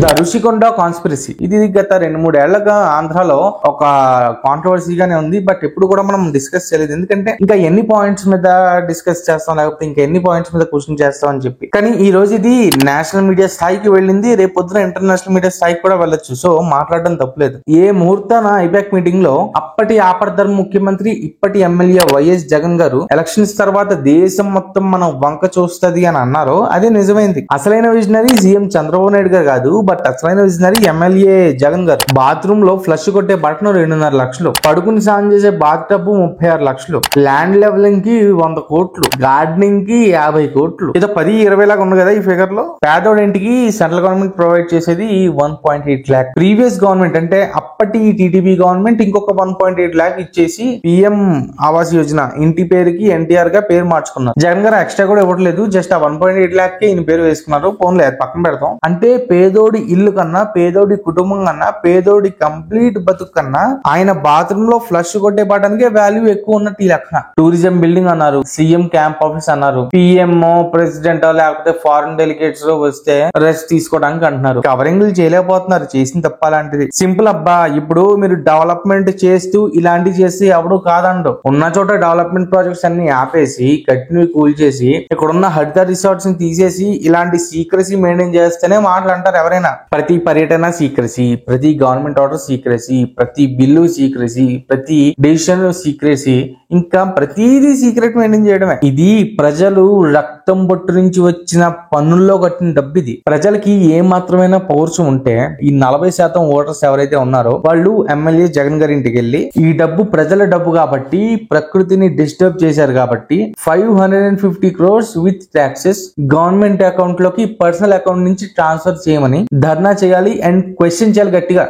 The Rushikonda conspiracy ఇది గత 2-3 ఏళ్లుగా ఆంధ్రాలో ఒక కాంట్రవర్సీగానే ఉంది. బట్ ఎప్పుడు కూడా మనం డిస్కస్ చేయలేదు. ఎందుకంటే ఇంకా ఎన్ని పాయింట్స్ మీద డిస్కస్ చేస్తాం, లేకపోతే ఇంకా ఎన్ని పాయింట్స్ మీద క్వశ్చన్ చేస్తాం అని చెప్పి. కానీ ఈ రోజు ఇది నేషనల్ మీడియా స్థాయికి వెళ్ళింది. రేపు పొద్దున ఇంటర్నేషనల్ మీడియా స్థాయికి కూడా వెళ్ళొచ్చు. సో మాట్లాడడం తప్పులేదు. ఏ ముహూర్తాన ఐపాక్ మీటింగ్ లో అప్పటి ఆపద్ధర్మ ముఖ్యమంత్రి ఇప్పటి ఎమ్మెల్యే వైఎస్ జగన్ గారు ఎలక్షన్స్ తర్వాత దేశం మొత్తం మనం వంక చూస్తది అని అన్నారు. అదే నిజమైంది. అసలైన విజనరీ సీఎం చంద్రబాబు నాయుడు గారు కాదు, బట్ అసలైన విజనరీ ఎమ్మెల్యే జగన్ గారు. బాత్రూమ్ లో ఫ్లష్ కొట్టే బటన్ 2.5 లక్షలు, పడుకుని స్నానం చేసే బాత్ టబ్ 36 లక్షలు, ల్యాండ్ లెవెలింగ్ కి 100 కోట్లు, గార్డెనింగ్ కి 50 కోట్లు. ఏదో 10-20 లాగా ఉంది కదా ఈ ఫిగర్ లో. పేదోడింటికి సెంట్రల్ గవర్నమెంట్ ప్రొవైడ్ చేసేది 1.8 lakh. ప్రీవియస్ గవర్నమెంట్ అంటే అప్పటి టీడీపీ గవర్నమెంట్ ఇంకొక 1.8 lakh ఇచ్చేసి పిఎం ఆవాస్ యోజన ఇంటి పేరుకి ఎన్టీఆర్ గా పేరు మార్చుకున్నారు. జగన్ గారు ఎక్స్ట్రా కూడా ఇవ్వట్లేదు, జస్ట్ ఆ 1.8 lakh కి ఈయన పేరు వేసుకున్నారు. ఫోన్లే పక్కన పెడతాం. అంటే పేదోడి ఇల్లు కన్నా, పేదోడి కుటుంబం కన్నా, పేదోడి కంప్లీట్ బతుకు కన్నా ఆయన బాత్రూమ్ లో ఫ్లష్ కొట్టే బటన్కే వాల్యూ ఎక్కువ ఉన్నట్టు ఈ లెక్క. టూరిజం బిల్డింగ్ అన్నారు, సీఎం క్యాంప్ ఆఫీస్ అన్నారు, పిఎం ప్రెసిడెంట్ లేకపోతే ఫారెన్ డెలిగేట్స్ వస్తే రెస్ట్ తీసుకోవడానికి అంటున్నారు. కవరింగ్లు చేయలేకపోతున్నారు. చేసిన తప్పాలంటిది సింపుల్ అబ్బా. ఇప్పుడు మీరు డెవలప్మెంట్ చేస్తూ ఇలాంటివి చేసి ఎవడు కాదండు. ఉన్న చోట డెవలప్మెంట్ ప్రాజెక్ట్స్ అన్ని ఆపేసి కట్టినవి కూల్చేసి ఇక్కడున్న హరిత రిసార్ట్స్ ని తీసేసి ఇలాంటి సీక్రసీ మెయింటైన్ చేస్తేనే మాటలు అంటారు ఎవరైనా. ప్రతి పర్యటన సీక్రసీ, ప్రతి గవర్నమెంట్ ఆర్డర్ సీక్రసీ, ప్రతి బిల్లు సీక్రసీ, ప్రతి డెసిషన్ సీక్రసీ, ఇంకా ప్రతిదీ సీక్రెట్ మెయింటైన్ చేయడమే. ఇది ప్రజలు రక్తం బొట్టు నుంచి వచ్చిన పన్నుల్లో కట్టిన డబ్బు. ఇది ప్రజలకి ఏ మాత్రమైనా పౌరుషం ఉంటే ఈ 40% ఓటర్స్ ఎవరైతే ఉన్నారో వాళ్ళు ఎమ్మెల్యే జగన్ గారి ఇంటికి వెళ్ళి ఈ డబ్బు ప్రజల డబ్బు కాబట్టి ప్రకృతిని డిస్టర్బ్ చేశారు కాబట్టి 550 crores with taxes government account లోకి పర్సనల్ అకౌంట్ నుంచి ట్రాన్స్ఫర్ చేయమని ధర్నా చేయాలి అండ్ క్వశ్చన్ చేయాలి గట్టిగా.